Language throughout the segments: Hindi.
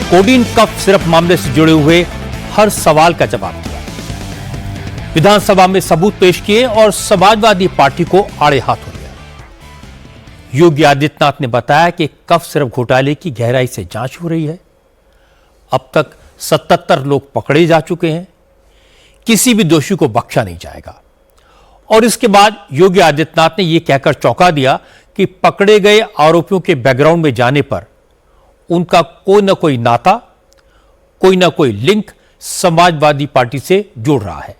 कोडीन कफ सिरप मामले से जुड़े हुए हर सवाल का जवाब दिया। विधानसभा में सबूत पेश किए और समाजवादी पार्टी को आड़े हाथ हो लिया। योगी आदित्यनाथ ने बताया कि कफ सिरप घोटाले की गहराई से जांच हो रही है। अब तक 77 लोग पकड़े जा चुके हैं। किसी भी दोषी को बख्शा नहीं जाएगा। और इसके बाद योगी आदित्यनाथ ने यह कहकर चौंका दिया कि पकड़े गए आरोपियों के बैकग्राउंड में जाने पर उनका कोई ना कोई नाता, कोई ना कोई लिंक समाजवादी पार्टी से जुड़ रहा है।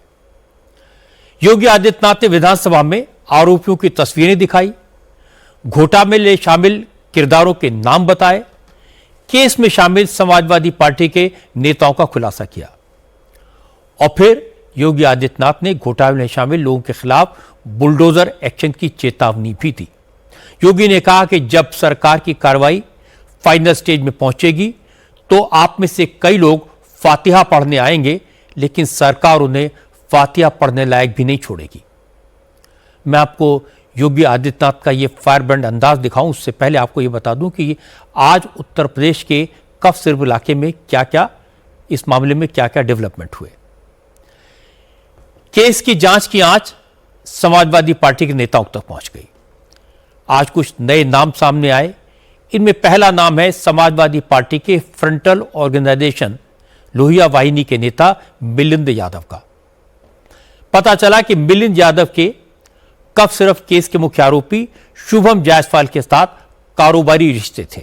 योगी आदित्यनाथ ने विधानसभा में आरोपियों की तस्वीरें दिखाई, घोटाले में शामिल किरदारों के नाम बताए, केस में शामिल समाजवादी पार्टी के नेताओं का खुलासा किया। और फिर योगी आदित्यनाथ ने घोटाले में शामिल लोगों के खिलाफ बुलडोजर एक्शन की चेतावनी भी दी। योगी ने कहा कि जब सरकार की कार्रवाई फाइनल स्टेज में पहुंचेगी तो आप में से कई लोग फातिहा पढ़ने आएंगे, लेकिन सरकार उन्हें फातिहा पढ़ने लायक भी नहीं छोड़ेगी। मैं आपको योगी आदित्यनाथ का यह फायरब्रांड अंदाज दिखाऊं, उससे पहले आपको यह बता दूं कि आज उत्तर प्रदेश के कफ सिरप इलाके में क्या क्या, इस मामले में क्या क्या डेवलपमेंट हुए। केस की जांच की आंच समाजवादी पार्टी के नेताओं तक पहुंच गई। आज कुछ नए नाम सामने आए। इनमें पहला नाम है समाजवादी पार्टी के फ्रंटल ऑर्गेनाइजेशन लोहिया वाहिनी के नेता मिलिंद यादव का। पता चला कि मिलिंद यादव के कफ सिरप केस के मुख्य आरोपी शुभम जायसवाल के साथ कारोबारी रिश्ते थे।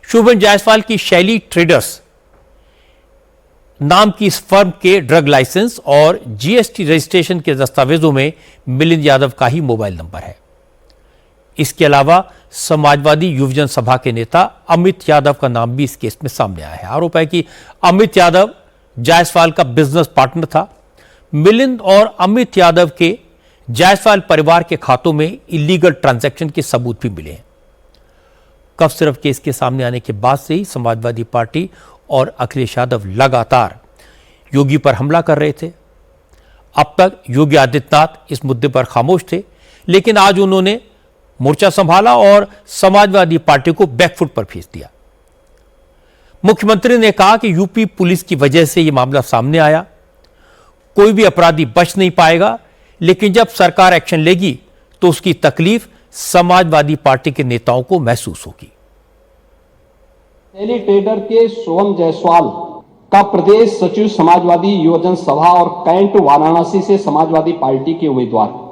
शुभम जायसवाल की शैली ट्रेडर्स नाम की इस फर्म के ड्रग लाइसेंस और जीएसटी रजिस्ट्रेशन के दस्तावेजों में मिलिंद यादव का ही मोबाइल नंबर है। इसके अलावा समाजवादी युवजन सभा के नेता अमित यादव का नाम भी इस केस में सामने आया है। आरोप है कि अमित यादव जायसवाल का बिजनेस पार्टनर था। मिलिंद और अमित यादव के जायसवाल परिवार के खातों में इलीगल ट्रांजैक्शन के सबूत भी मिले हैं। कफ सिरप केस के सामने आने के बाद से ही समाजवादी पार्टी और अखिलेश यादव लगातार योगी पर हमला कर रहे थे। अब तक योगी आदित्यनाथ इस मुद्दे पर खामोश थे, लेकिन आज उन्होंने मोर्चा संभाला और समाजवादी पार्टी को बैकफुट पर भेज दिया। मुख्यमंत्री ने कहा कि यूपी पुलिस की वजह से यह मामला सामने आया। कोई भी अपराधी बच नहीं पाएगा, लेकिन जब सरकार एक्शन लेगी तो उसकी तकलीफ समाजवादी पार्टी के नेताओं को महसूस होगी। शैली ट्रेडर के शुभम जायसवाल का प्रदेश सचिव समाजवादी युवजन सभा और कैंट वाराणसी से समाजवादी पार्टी के उम्मीदवार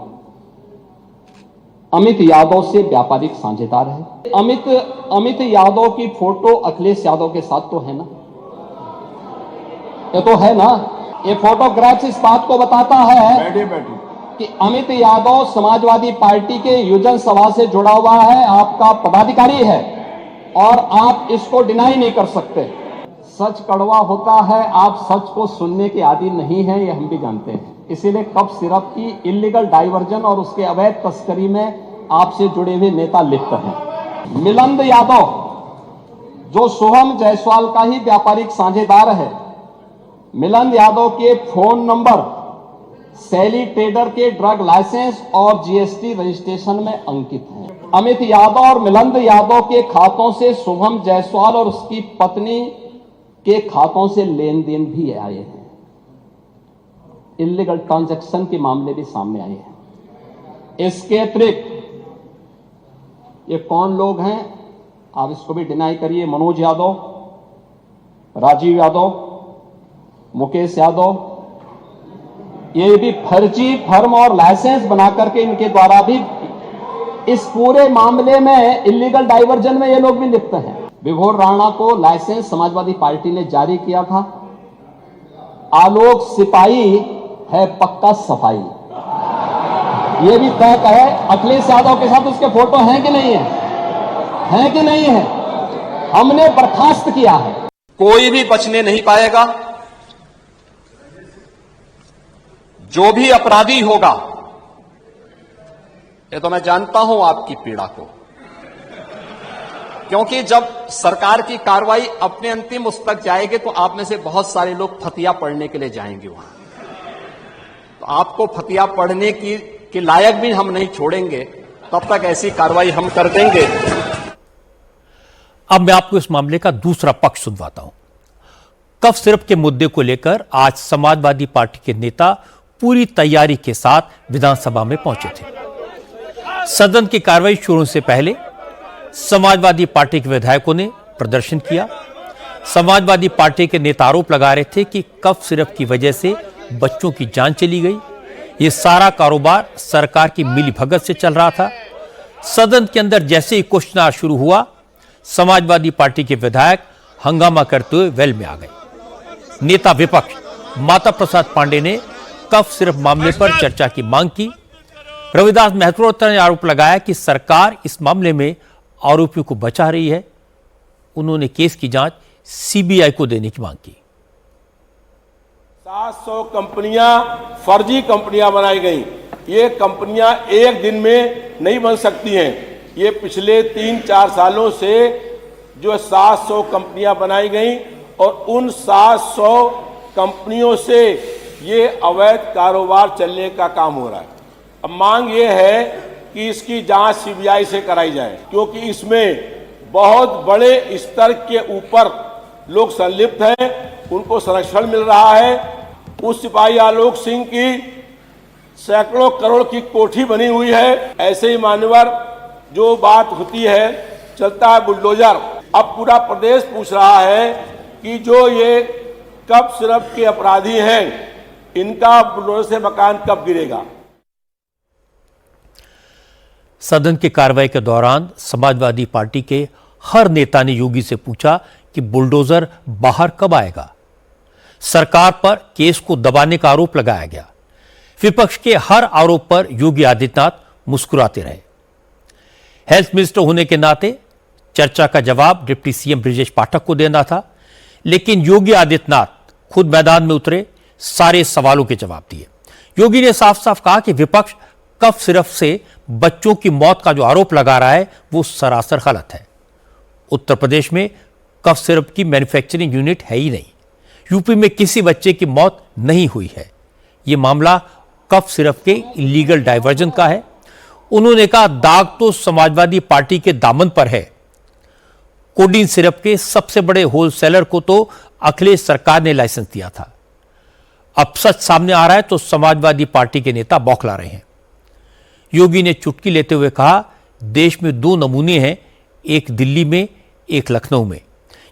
अमित यादव से व्यापारिक साझेदार है। अमित यादव की फोटो अखिलेश यादव के साथ तो है ना? ये तो है ना? ये फोटोग्राफ्स इस बात को बताता है कि अमित यादव समाजवादी पार्टी के युवजन सभा से जुड़ा हुआ है, आपका पदाधिकारी है और आप इसको डिनाई नहीं कर सकते। सच कड़वा होता है, आप सच को सुनने के आदी नहीं हैं, ये हम भी जानते हैं। इसीलिए कफ सिरप की इलीगल डाइवर्जन और उसके अवैध तस्करी में आपसे जुड़े हुए नेता लिप्त हैं। मिलिंद यादव जो शुभम जायसवाल का ही व्यापारिक साझेदार है, मिलिंद यादव के फोन नंबर शैली ट्रेडर के ड्रग लाइसेंस और जीएसटी रजिस्ट्रेशन में अंकित हैं। अमित यादव और मिलिंद यादव के खातों से शुभम जायसवाल और उसकी पत्नी के खातों से लेन देन भी आए हैं। इलीगल ट्रांजैक्शन के मामले भी सामने आए हैं। इसके अतिरिक्त ये कौन लोग हैं, आप इसको भी डिनाई करिए। मनोज यादव, राजीव यादव, मुकेश यादव, ये भी फर्जी फर्म और लाइसेंस बनाकर के इनके द्वारा भी इस पूरे मामले में इलीगल डाइवर्जन में ये लोग भी लिप्त हैं। विभोर राणा को लाइसेंस समाजवादी पार्टी ने जारी किया था। आलोक सिपाही है पक्का सफाई, ये भी तय है। अखिलेश यादव के साथ उसके फोटो हैं कि नहीं है? हैं कि नहीं है? हमने बर्खास्त किया है। कोई भी बचने नहीं पाएगा। जो भी अपराधी होगा, ये तो मैं जानता हूं आपकी पीड़ा को, क्योंकि जब सरकार की कार्रवाई अपने अंतिम उस तक जाएगी तो आप में से बहुत सारे लोग फतिया पढ़ने के लिए जाएंगे वहां। तो आपको फतिया पढ़ने के लायक भी हम नहीं छोड़ेंगे, तब तक ऐसी कार्रवाई हम कर देंगे। अब मैं आपको इस मामले का दूसरा पक्ष सुनवाता हूं। कफ सिरप के मुद्दे को लेकर आज समाजवादी पार्टी के नेता पूरी तैयारी के साथ विधानसभा में पहुंचे थे। सदन की कार्रवाई शुरू से पहले समाजवादी पार्टी के विधायकों ने प्रदर्शन किया। समाजवादी पार्टी के नेता आरोप लगा रहे थे कि कफ सिरप की वजह से बच्चों की जान चली गई। यह सारा कारोबार सरकार की मिलीभगत से चल रहा था। सदन के अंदर जैसे ही क्वेश्चन आवर शुरू हुआ, समाजवादी पार्टी के विधायक हंगामा करते हुए वेल में आ गए। नेता विपक्ष माता प्रसाद पांडे ने कफ सिरप मामले पर चर्चा की मांग की। रविदास महत्वोत्तर ने आरोप लगाया कि सरकार इस मामले में आरोपियों को बचा रही है। उन्होंने केस की जांच सीबीआई को देने की मांग की। 700 कंपनियां फर्जी कंपनियां बनाई गई। ये कंपनियां एक दिन में नहीं बन सकती हैं। ये पिछले 3-4 सालों से जो 700 कंपनियां बनाई गई और उन 700 कंपनियों से ये अवैध कारोबार चलने का काम हो रहा है। अब मांग ये है कि इसकी जांच सीबीआई से कराई जाए, क्योंकि इसमें बहुत बड़े स्तर के ऊपर लोग संलिप्त हैं, उनको संरक्षण मिल रहा है। उस सिपाही आलोक सिंह की सैकड़ों करोड़ की कोठी बनी हुई है। ऐसे ही मान्यवर जो बात होती है, चलता है बुलडोजर। अब पूरा प्रदेश पूछ रहा है कि जो ये कफ सिरप के अपराधी हैं, इनका बुलडोजर से मकान कब गिरेगा। सदन की कार्रवाई के दौरान समाजवादी पार्टी के हर नेता ने योगी से पूछा कि बुलडोजर बाहर कब आएगा। सरकार पर केस को दबाने का आरोप लगाया गया। विपक्ष के हर आरोप पर योगी आदित्यनाथ मुस्कुराते रहे। हेल्थ मिनिस्टर होने के नाते चर्चा का जवाब डिप्टी सीएम ब्रिजेश पाठक को देना था, लेकिन योगी आदित्यनाथ खुद मैदान में उतरे, सारे सवालों के जवाब दिए। योगी ने साफ साफ कहा कि विपक्ष कफ सिरप से बच्चों की मौत का जो आरोप लगा रहा है वो सरासर गलत है। उत्तर प्रदेश में कफ सिरप की मैन्युफैक्चरिंग यूनिट है ही नहीं। यूपी में किसी बच्चे की मौत नहीं हुई है। यह मामला कफ सिरप के इलीगल डाइवर्जन का है। उन्होंने कहा, दाग तो समाजवादी पार्टी के दामन पर है। कोडीन सिरप के सबसे बड़े होलसेलर को तो अखिलेश सरकार ने लाइसेंस दिया था। अब सच सामने आ रहा है तो समाजवादी पार्टी के नेता बौखला रहे हैं। योगी ने चुटकी लेते हुए कहा, देश में 2 नमूने हैं, एक दिल्ली में, एक लखनऊ में।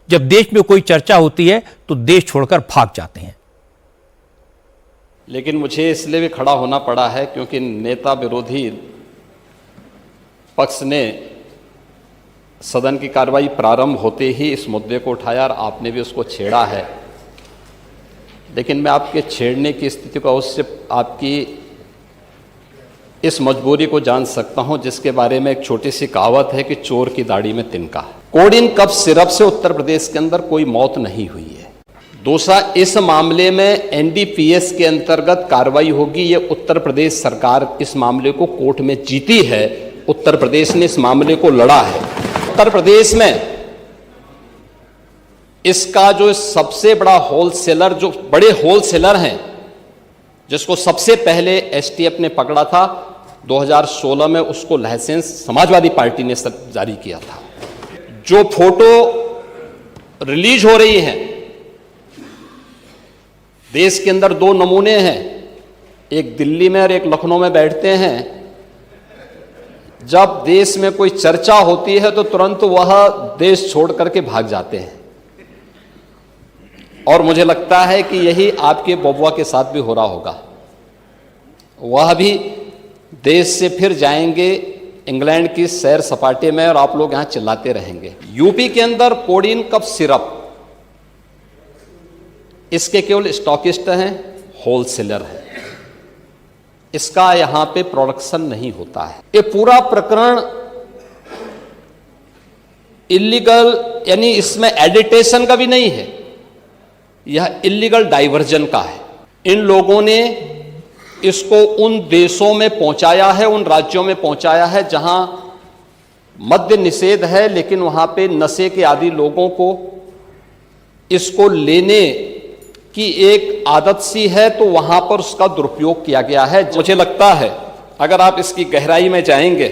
जब देश में कोई चर्चा होती है तो देश छोड़कर भाग जाते हैं। लेकिन मुझे इसलिए भी खड़ा होना पड़ा है क्योंकि नेता विरोधी पक्ष ने सदन की कार्रवाई प्रारंभ होते ही इस मुद्दे को उठाया और आपने भी उसको छेड़ा है। लेकिन मैं आपके छेड़ने की स्थिति को उससे आपकी इस मजबूरी को जान सकता हूं, जिसके बारे में एक छोटी सी कहावत है कि चोर की दाढ़ी में तिनका। कोडीन कफ सिरप से उत्तर प्रदेश के अंदर कोई मौत नहीं हुई है। दूसरा, इस मामले में एनडीपीएस के अंतर्गत कार्रवाई होगी। ये उत्तर प्रदेश सरकार इस मामले को कोर्ट में जीती है। उत्तर प्रदेश ने इस मामले को लड़ा है। उत्तर प्रदेश में इसका जो सबसे बड़ा होलसेलर, जो बड़े होलसेलर हैं, जिसको सबसे पहले एसटीएफ ने पकड़ा था 2016 में, उसको लाइसेंस समाजवादी पार्टी ने जारी किया था। जो फोटो रिलीज हो रही है, देश के अंदर 2 नमूने हैं, एक दिल्ली में और एक लखनऊ में बैठते हैं। जब देश में कोई चर्चा होती है तो तुरंत वह देश छोड़ करके भाग जाते हैं। और मुझे लगता है कि यही आपके बबुआ के साथ भी हो रहा होगा। वह भी देश से फिर जाएंगे इंग्लैंड की सैर सपाटे में और आप लोग यहां चिल्लाते रहेंगे। यूपी के अंदर कोडीन कफ सिरप, इसके केवल स्टॉकिस्ट हैं, होलसेलर हैं। इसका यहां पे प्रोडक्शन नहीं होता है। ये पूरा प्रकरण इलीगल, यानी इसमें एडिटेशन का भी नहीं है, यह इलीगल डाइवर्जन का है। इन लोगों ने इसको उन देशों में पहुंचाया है, उन राज्यों में पहुंचाया है जहां मद्य निषेध है, लेकिन वहां पे नशे के आदी लोगों को इसको लेने की एक आदत सी है, तो वहां पर उसका दुरुपयोग किया गया है। मुझे लगता है अगर आप इसकी गहराई में जाएंगे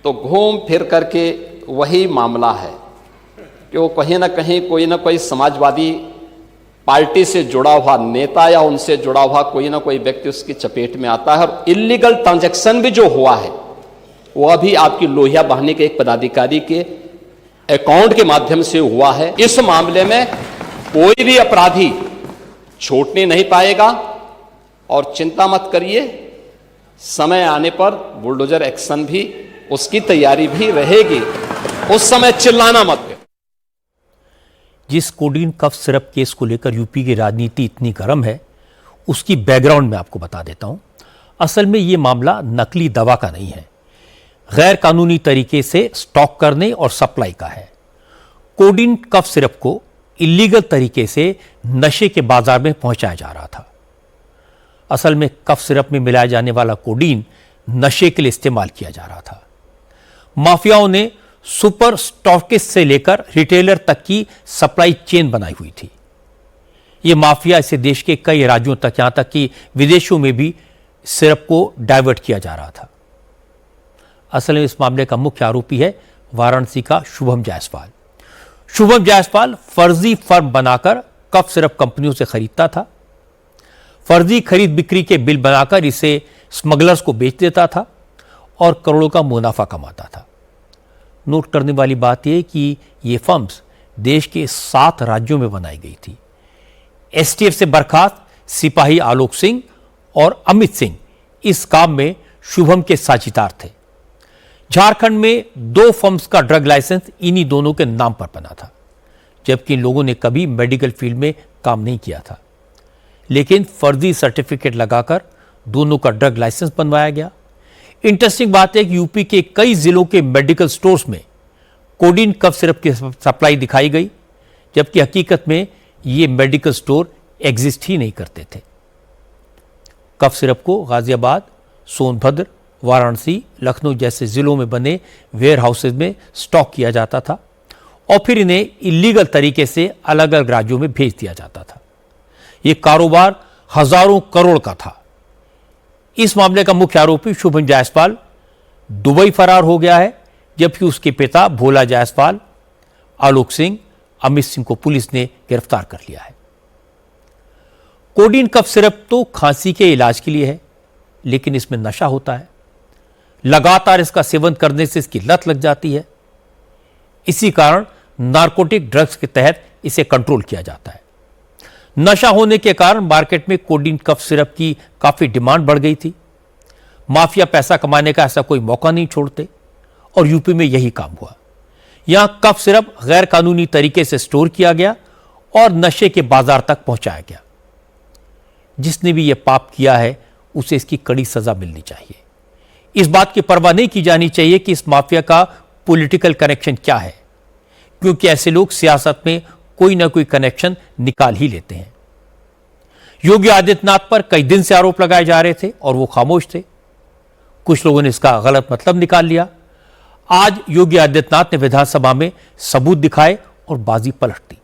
तो घूम फिर करके वही मामला है। कि वो कहीं ना कोई समाजवादी पार्टी से जुड़ा हुआ नेता या उनसे जुड़ा हुआ कोई ना कोई व्यक्ति उसकी चपेट में आता है। और इलीगल ट्रांजैक्शन भी जो हुआ है वह भी आपकी लोहिया बहाने के एक पदाधिकारी के अकाउंट के माध्यम से हुआ है। इस मामले में कोई भी अपराधी छूटने नहीं पाएगा और चिंता मत करिए, समय आने पर बुलडोजर एक्शन भी, उसकी तैयारी भी रहेगी, उस समय चिल्लाना मत। जिस कोडीन कफ सिरप केस को लेकर यूपी की राजनीति इतनी गर्म है, उसकी बैकग्राउंड में आपको बता देता हूं। असल में यह मामला नकली दवा का नहीं है, गैर कानूनी तरीके से स्टॉक करने और सप्लाई का है। कोडीन कफ सिरप को इलीगल तरीके से नशे के बाजार में पहुंचाया जा रहा था। असल में कफ सिरप में मिलाया जाने वाला कोडीन नशे के लिए इस्तेमाल किया जा रहा था। माफियाओं ने सुपर स्टॉकिस्ट से लेकर रिटेलर तक की सप्लाई चेन बनाई हुई थी। यह माफिया इसे देश के कई राज्यों तक, यहां तक कि विदेशों में भी सिरप को डाइवर्ट किया जा रहा था। असल में इस मामले का मुख्य आरोपी है वाराणसी का शुभम जायसवाल। शुभम जायसवाल फर्जी फर्म बनाकर कफ सिरप कंपनियों से खरीदता था, फर्जी खरीद बिक्री के बिल बनाकर इसे स्मगलर्स को बेच देता था और करोड़ों का मुनाफा कमाता था। नोट करने वाली बात यह कि ये फर्म्स देश के 7 राज्यों में बनाई गई थी। एसटीएफ से बर्खास्त सिपाही आलोक सिंह और अमित सिंह इस काम में शुभम के साझीदार थे। झारखंड में 2 फर्म्स का ड्रग लाइसेंस इन्हीं दोनों के नाम पर बना था, जबकि इन लोगों ने कभी मेडिकल फील्ड में काम नहीं किया था। लेकिन फर्जी सर्टिफिकेट लगाकर दोनों का ड्रग लाइसेंस बनवाया गया। इंटरेस्टिंग बात है कि यूपी के कई जिलों के मेडिकल स्टोर्स में कोडीन कफ सिरप की सप्लाई दिखाई गई, जबकि हकीकत में ये मेडिकल स्टोर एग्जिस्ट ही नहीं करते थे। कफ सिरप को गाजियाबाद, सोनभद्र, वाराणसी, लखनऊ जैसे जिलों में बने वेयर हाउसेज में स्टॉक किया जाता था और फिर इन्हें इलीगल तरीके से अलग अलग राज्यों में भेज दिया जाता था। यह कारोबार हजारों करोड़ का था। इस मामले का मुख्य आरोपी शुभम जायसवाल दुबई फरार हो गया है, जबकि उसके पिता भोला जायसवाल, आलोक सिंह, अमित सिंह को पुलिस ने गिरफ्तार कर लिया है। कोडीन कफ सिरप तो खांसी के इलाज के लिए है, लेकिन इसमें नशा होता है। लगातार इसका सेवन करने से इसकी लत लग जाती है। इसी कारण नारकोटिक ड्रग्स के तहत इसे कंट्रोल किया जाता है। नशा होने के कारण मार्केट में कोडीन कफ सिरप की काफी डिमांड बढ़ गई थी। माफिया पैसा कमाने का ऐसा कोई मौका नहीं छोड़ते और यूपी में यही काम हुआ। यहां कफ सिरप गैर कानूनी तरीके से स्टोर किया गया और नशे के बाजार तक पहुंचाया गया। जिसने भी यह पाप किया है उसे इसकी कड़ी सजा मिलनी चाहिए। इस बात की परवाह नहीं की जानी चाहिए कि इस माफिया का पॉलिटिकल कनेक्शन क्या है, क्योंकि ऐसे लोग सियासत में कोई ना कोई कनेक्शन निकाल ही लेते हैं। योगी आदित्यनाथ पर कई दिन से आरोप लगाए जा रहे थे और वो खामोश थे। कुछ लोगों ने इसका गलत मतलब निकाल लिया। आज योगी आदित्यनाथ ने विधानसभा में सबूत दिखाए और बाजी पलट दी।